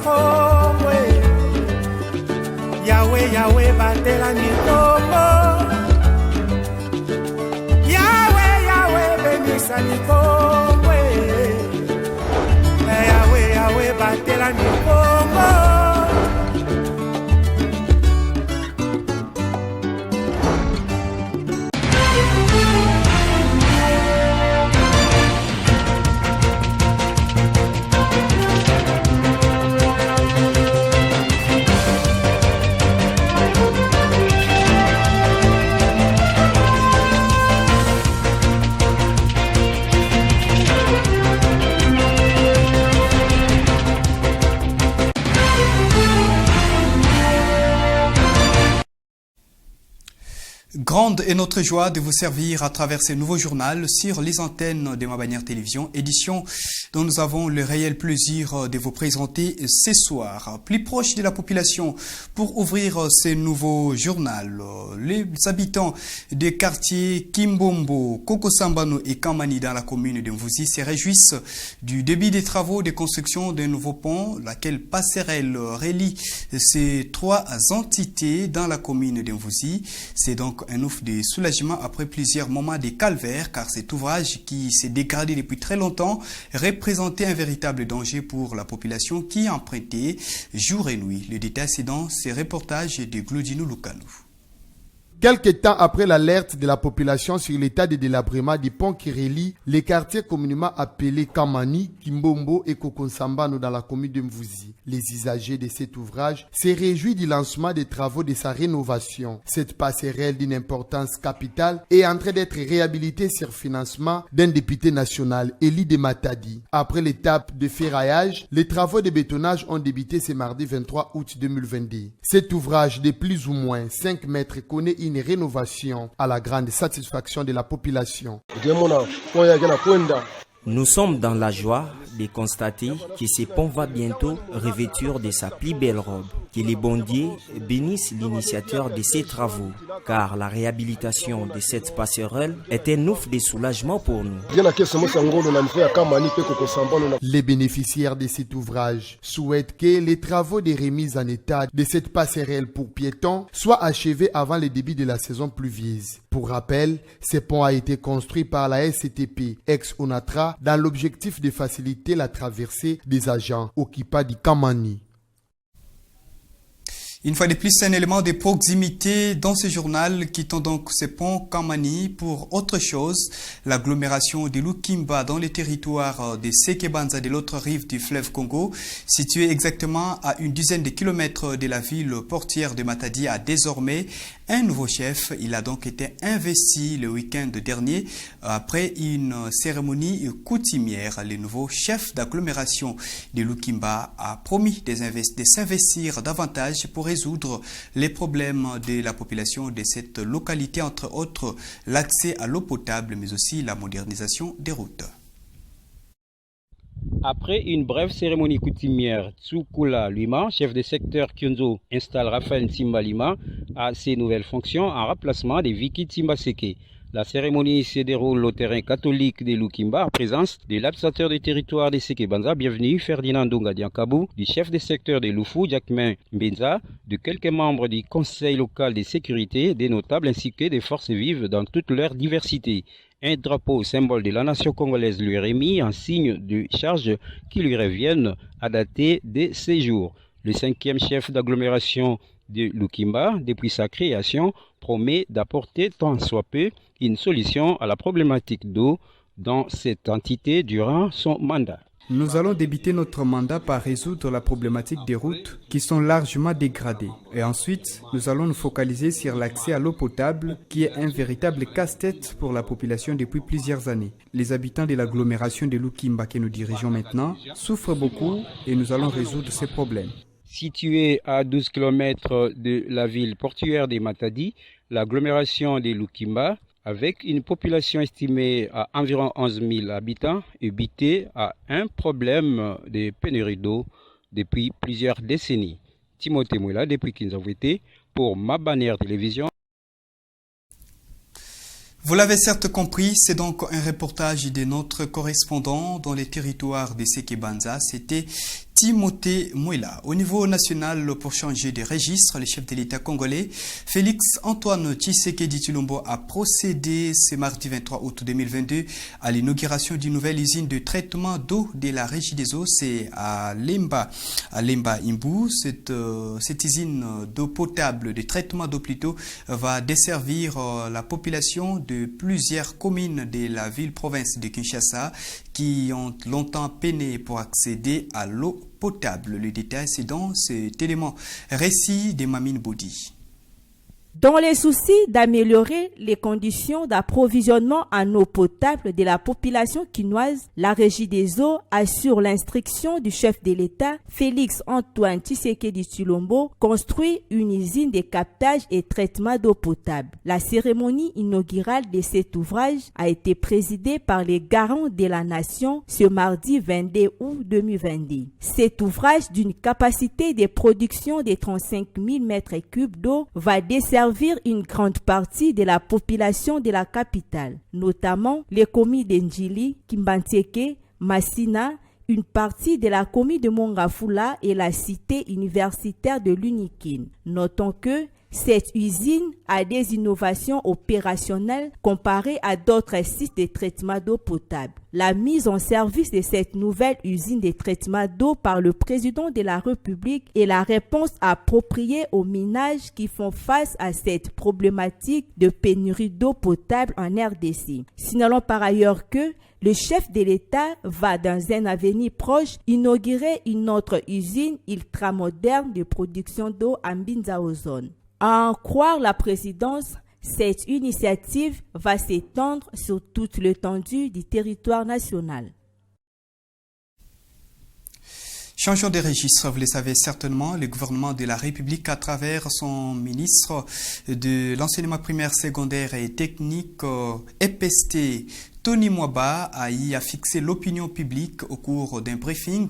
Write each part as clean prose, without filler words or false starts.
Kongo. Yahweh, Yahweh, batela Kongo. Yahweh, Yahweh, bénissa Kongo. Yahweh, Yahweh, batela Kongo. Grande est notre joie de vous servir à travers ce nouveau journal sur les antennes de Ma Bannière Télévision, édition dont nous avons le réel plaisir de vous présenter ce soir. Plus proche de la population, pour ouvrir ce nouveau journal, les habitants des quartiers Kimbombo, Kokosambano et Kamani dans la commune de Mvouzi se réjouissent du début des travaux de construction d'un nouveau pont, laquelle passerelle relie ces trois entités dans la commune de Mvouzi. C'est donc un offre de soulagement après plusieurs moments de calvaire, car cet ouvrage qui s'est dégradé depuis très longtemps représentait un véritable danger pour la population qui empruntait jour et nuit. Le détail c'est dans ce reportage de Glodino Lucano. Quelques temps après l'alerte de la population sur l'état de délabrement du pont qui relie les quartiers communément appelés Kamani, Kimbombo et Kokonsambano dans la commune de Mvouzi, les usagers de cet ouvrage se réjouissent du lancement des travaux de sa rénovation. Cette passerelle d'une importance capitale est en train d'être réhabilitée sur financement d'un député national, Eli de Matadi. Après l'étape de ferraillage, les travaux de bétonnage ont débuté ce mardi 23 août 2022. Cet ouvrage de plus ou moins 5 mètres connaît une rénovation à la grande satisfaction de la population. Nous sommes dans la joie de constater que ce pont va bientôt revêtir de sa plus belle robe. Que les bon Dieu bénisse l'initiateur de ces travaux, car la réhabilitation de cette passerelle est un ouf de soulagement pour nous. Les bénéficiaires de cet ouvrage souhaitent que les travaux de remise en état de cette passerelle pour piétons soient achevés avant le début de la saison pluvieuse. Pour rappel, ce pont a été construit par la SCTP ex-ONATRA dans l'objectif de faciliter la traversée des agents occupants du Kamani. Une fois de plus, un élément de proximité dans ce journal, quittant donc ce pont Kamani pour autre chose. L'agglomération de Lukimba dans les territoires de Sekebanza de l'autre rive du fleuve Congo, située exactement à une dizaine de kilomètres de la ville portière de Matadi, a désormais un nouveau chef. Il a donc été investi le week-end dernier après une cérémonie coutumière. Le nouveau chef d'agglomération de Lukimba a promis de s'investir davantage pour résoudre les problèmes de la population de cette localité, entre autres l'accès à l'eau potable, mais aussi la modernisation des routes. Après une brève cérémonie coutumière, Tsukula Lima, chef de secteur Kyonzo, installe Raphaël Timba Lima à ses nouvelles fonctions en remplacement de Vicky Timbaseke. La cérémonie se déroule au terrain catholique de Lukimba en présence de l'administrateur du territoire de Sekebanza, bienvenu Ferdinand Donga Diankabou, du chef de secteur de Lufu, Jacquemin Benza, de quelques membres du conseil local de sécurité, des notables ainsi que des forces vives dans toute leur diversité. Un drapeau symbole de la nation congolaise lui est remis en signe de charge qui lui reviennent à dater de ces jours. Le 5e chef d'agglomération de Lukimba, depuis sa création, promet d'apporter tant soit peu une solution à la problématique d'eau dans cette entité durant son mandat. Nous allons débuter notre mandat par résoudre la problématique des routes qui sont largement dégradées. Et ensuite, nous allons nous focaliser sur l'accès à l'eau potable qui est un véritable casse-tête pour la population depuis plusieurs années. Les habitants de l'agglomération de Lukimba que nous dirigeons maintenant souffrent beaucoup et nous allons résoudre ces problèmes. Située à 12 km de la ville portuaire de Matadi, l'agglomération de Lukimba, avec une population estimée à environ 11 000 habitants, est butée à un problème de pénurie d'eau depuis plusieurs décennies. Timothée Mouela, depuis Kinzavouité, pour Ma Bannière Télévision. Vous l'avez certes compris, c'est donc un reportage de notre correspondant dans les territoires de Sekebanza. C'était Timothée Mouela. Au niveau national, pour changer de registre, le chef de l'État congolais, Félix Antoine Tshisekedi Tshilombo, a procédé ce mardi 23 août 2022 à l'inauguration d'une nouvelle usine de traitement d'eau de la Régie des eaux. C'est à Lemba Imbu. Cette usine d'eau potable, de traitement d'eau plutôt, va desservir la population de plusieurs communes de la ville-province de Kinshasa qui ont longtemps peiné pour accéder à l'eau potable. Le détail, c'est dans cet élément récit de Mamine Boudi. Dans les soucis d'améliorer les conditions d'approvisionnement en eau potable de la population quinoise, la Régie des eaux assure l'instruction du chef de l'État, Félix Antoine Tshisekedi Tshilombo, construit une usine de captage et traitement d'eau potable. La cérémonie inaugurale de cet ouvrage a été présidée par les garants de la nation ce mardi 22 août 2022. Cet ouvrage d'une capacité de production de 35 000 m3 d'eau va desservir une grande partie de la population de la capitale, notamment les communes d'Endjili, Kimbantieke, Massina, une partie de la commune de Mongafula et la cité universitaire de l'Unikin. Notons que cette usine a des innovations opérationnelles comparées à d'autres sites de traitement d'eau potable. La mise en service de cette nouvelle usine de traitement d'eau par le président de la République est la réponse appropriée aux ménages qui font face à cette problématique de pénurie d'eau potable en RDC. Signalons par ailleurs que le chef de l'État va dans un avenir proche inaugurer une autre usine ultramoderne de production d'eau en Binzaozone. À en croire la présidence, cette initiative va s'étendre sur toute l'étendue du territoire national. Changeons de registre, vous le savez certainement, le gouvernement de la République, à travers son ministre de l'enseignement primaire, secondaire et technique, EPST, Tony Mwaba, a fixé l'opinion publique au cours d'un briefing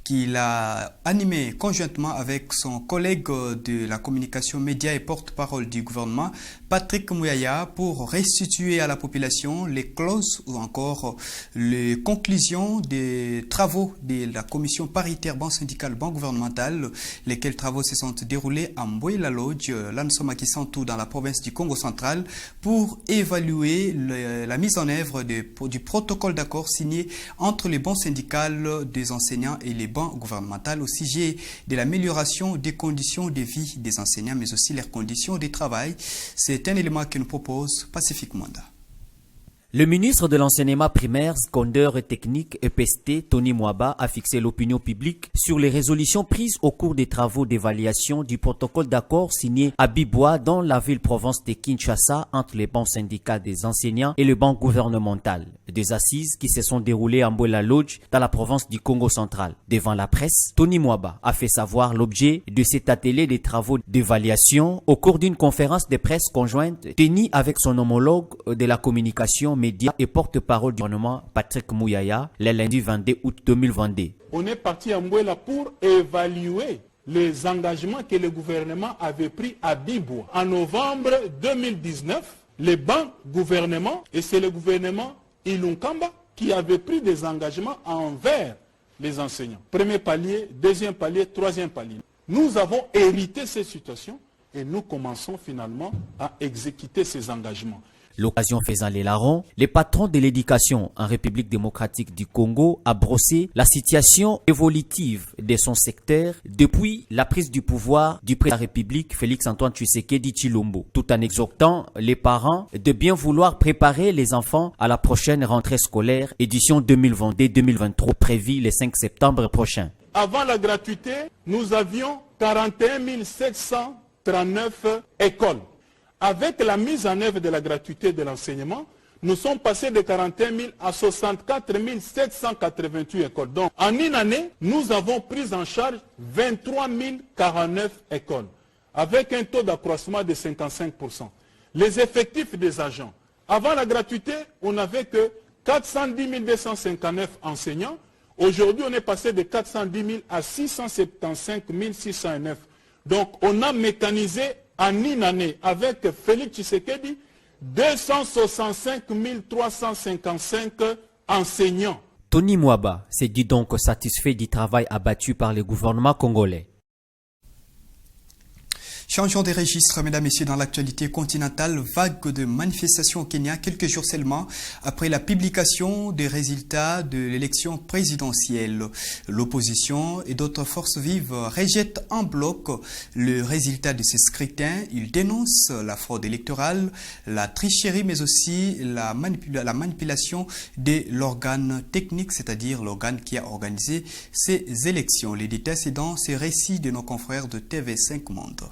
qu'il a animé conjointement avec son collègue de la communication média et porte-parole du gouvernement, Patrick Mouyaya, pour restituer à la population les clauses ou encore les conclusions des travaux de la commission paritaire ban syndical ban gouvernemental, lesquels travaux se sont déroulés à Mbouela Lodge, là nous sommes à Kisantou dans la province du Congo central, pour évaluer la mise en œuvre du protocole d'accord signé entre les bancs syndicales des enseignants et les bancs gouvernementaux au sujet de l'amélioration des conditions de vie des enseignants, mais aussi leurs conditions de travail. C'est un élément que nous propose Pacifique Manda. Le ministre de l'enseignement primaire, secondaire et technique, EPST, Tony Mwaba, a fixé l'opinion publique sur les résolutions prises au cours des travaux d'évaluation du protocole d'accord signé à Bibois dans la ville-province de Kinshasa entre les bancs syndicats des enseignants et le banc gouvernemental. Des assises qui se sont déroulées à Mbouela Lodge dans la province du Congo central. Devant la presse, Tony Mwaba a fait savoir l'objet de cet atelier des travaux d'évaluation au cours d'une conférence de presse conjointe tenue avec son homologue de la communication média et porte-parole du gouvernement Patrick Mouyaya le lundi 22 août 2022. On est parti à Mbouela pour évaluer les engagements que le gouvernement avait pris à Bibois. En novembre 2019, les bancs gouvernement, et c'est le gouvernement Ilunkamba qui avait pris des engagements envers les enseignants. Premier palier, deuxième palier, troisième palier. Nous avons hérité ces situations et nous commençons finalement à exécuter ces engagements. L'occasion faisant les larrons, les patrons de l'éducation en République démocratique du Congo a brossé la situation évolutive de son secteur depuis la prise du pouvoir du président de la République Félix Antoine Tshisekedi Tshilombo, tout en exhortant les parents de bien vouloir préparer les enfants à la prochaine rentrée scolaire édition 2022-2023 prévue le 5 septembre prochain. Avant la gratuité, nous avions 41 739 écoles. Avec la mise en œuvre de la gratuité de l'enseignement, nous sommes passés de 41 000 à 64 788 écoles. Donc, en une année, nous avons pris en charge 23 049 écoles, avec un taux d'accroissement de 55%. Les effectifs des agents. Avant la gratuité, on n'avait que 410 259 enseignants. Aujourd'hui, on est passé de 410 000 à 675 609. Donc, on a mécanisé en une année, avec Félix Tshisekedi, 265 355 enseignants. Tony Mwaba s'est dit donc satisfait du travail abattu par le gouvernement congolais. Changeons des registres, mesdames et messieurs, dans l'actualité continentale. Vague de manifestations au Kenya, quelques jours seulement après la publication des résultats de l'élection présidentielle. L'opposition et d'autres forces vives rejettent en bloc le résultat de ces scrutins. Ils dénoncent la fraude électorale, la tricherie, mais aussi la manipulation de l'organe technique, c'est-à-dire l'organe qui a organisé ces élections. Les détails, c'est dans ces récits de nos confrères de TV5 Monde.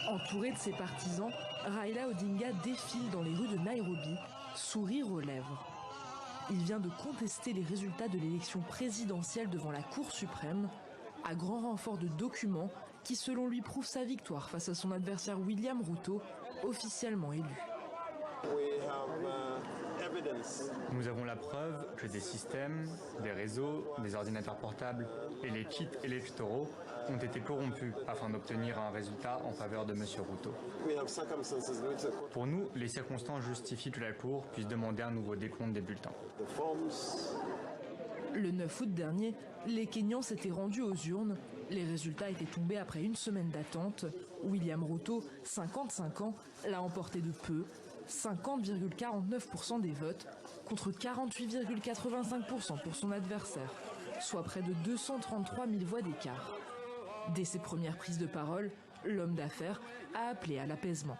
Entouré de ses partisans, Raila Odinga défile dans les rues de Nairobi, sourire aux lèvres. Il vient de contester les résultats de l'élection présidentielle devant la Cour suprême, à grand renfort de documents qui selon lui prouvent sa victoire face à son adversaire William Ruto, officiellement élu. Nous avons la preuve que des systèmes, des réseaux, des ordinateurs portables et les kits électoraux ont été corrompus afin d'obtenir un résultat en faveur de M. Ruto. Pour nous, les circonstances justifient que la Cour puisse demander un nouveau décompte des bulletins. Le 9 août dernier, les Kenyans s'étaient rendus aux urnes. Les résultats étaient tombés après une semaine d'attente. William Ruto, 55 ans, l'a emporté de peu, 50,49% des votes contre 48,85% pour son adversaire, soit près de 233 000 voix d'écart. Dès ses premières prises de parole, l'homme d'affaires a appelé à l'apaisement.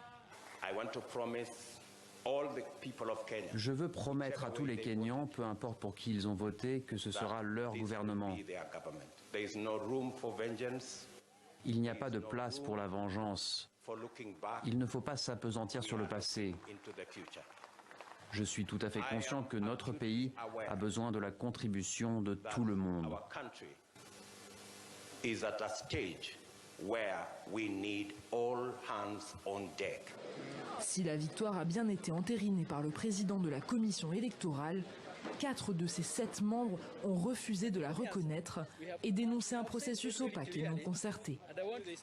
Je veux promettre à tous les Kenyans, peu importe pour qui ils ont voté, que ce sera leur gouvernement. Il n'y a pas de place pour la vengeance. Il ne faut pas s'appesantir sur le passé. Je suis tout à fait conscient que notre pays a besoin de la contribution de tout le monde. Si la victoire a bien été entérinée par le président de la commission électorale, 4 de ses 7 membres ont refusé de la reconnaître et dénoncé un processus opaque et non concerté.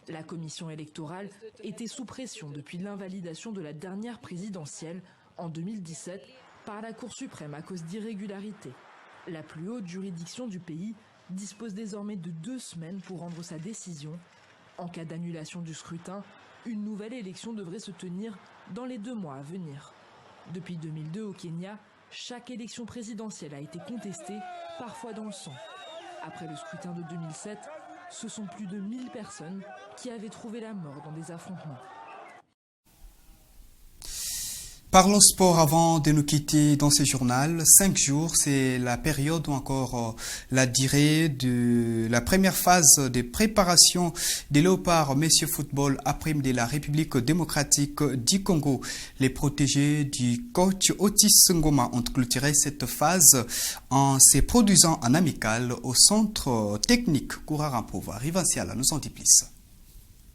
La commission électorale était sous pression depuis l'invalidation de la dernière présidentielle en 2017 par la Cour suprême à cause d'irrégularités. La plus haute juridiction du pays dispose désormais de 2 semaines pour rendre sa décision. En cas d'annulation du scrutin, une nouvelle élection devrait se tenir dans les 2 mois à venir. Depuis 2002 au Kenya, chaque élection présidentielle a été contestée, parfois dans le sang. Après le scrutin de 2007, ce sont plus de 1000 personnes qui avaient trouvé la mort dans des affrontements. Parlons sport avant de nous quitter dans ce journal. 5 jours, c'est la période ou encore la durée de la première phase de préparation des Léopards Messieurs Football à prime de la République démocratique du Congo. Les protégés du coach Otis Ngoma ont clôturé cette phase en se produisant en amical au centre technique Kourarampova. Rivanciala nous en dit plus.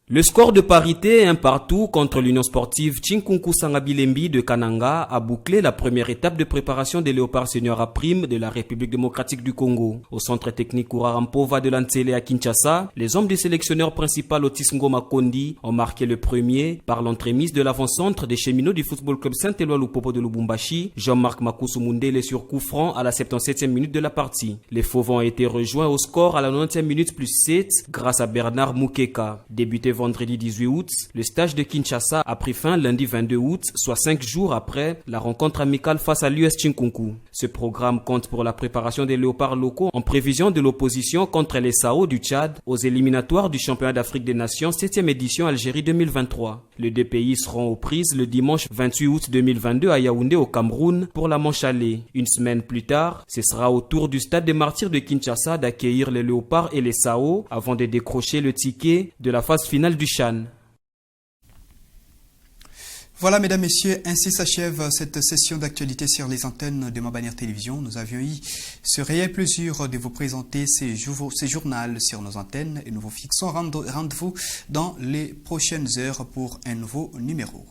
Le score de parité 1 partout contre l'Union sportive Chinkunku Sangabilembi de Kananga a bouclé la première étape de préparation des Léopards seniors à prime de la République démocratique du Congo. Au centre technique Kourarampova de l'Antsele à Kinshasa, les hommes du sélectionneur principal Otis Ngoma Kondi ont marqué le premier par l'entremise de l'avant-centre des cheminots du football club Saint-Éloi Lupopo de Lubumbashi, Jean-Marc Makusu Mundele sur coup franc à la 77e minute de la partie. Les Fauves ont été rejoints au score à la 90e minute plus 7 grâce à Bernard Mukeka. Débuté vendredi 18 août, le stage de Kinshasa a pris fin lundi 22 août, soit 5 jours après la rencontre amicale face à l'US Chinkunku. Ce programme compte pour la préparation des Léopards locaux en prévision de l'opposition contre les Sao du Tchad aux éliminatoires du championnat d'Afrique des Nations 7e édition Algérie 2023. Les 2 pays seront aux prises le dimanche 28 août 2022 à Yaoundé au Cameroun pour la manche aller. Une semaine plus tard, ce sera au tour du stade des Martyrs de Kinshasa d'accueillir les Léopards et les Sao avant de décrocher le ticket de la phase finale du Chan. Voilà, mesdames, messieurs, ainsi s'achève cette session d'actualité sur les antennes de Mabanière Télévision. Nous avions eu ce réel plaisir de vous présenter ces journaux sur nos antennes et nous vous fixons rendez-vous dans les prochaines heures pour un nouveau numéro.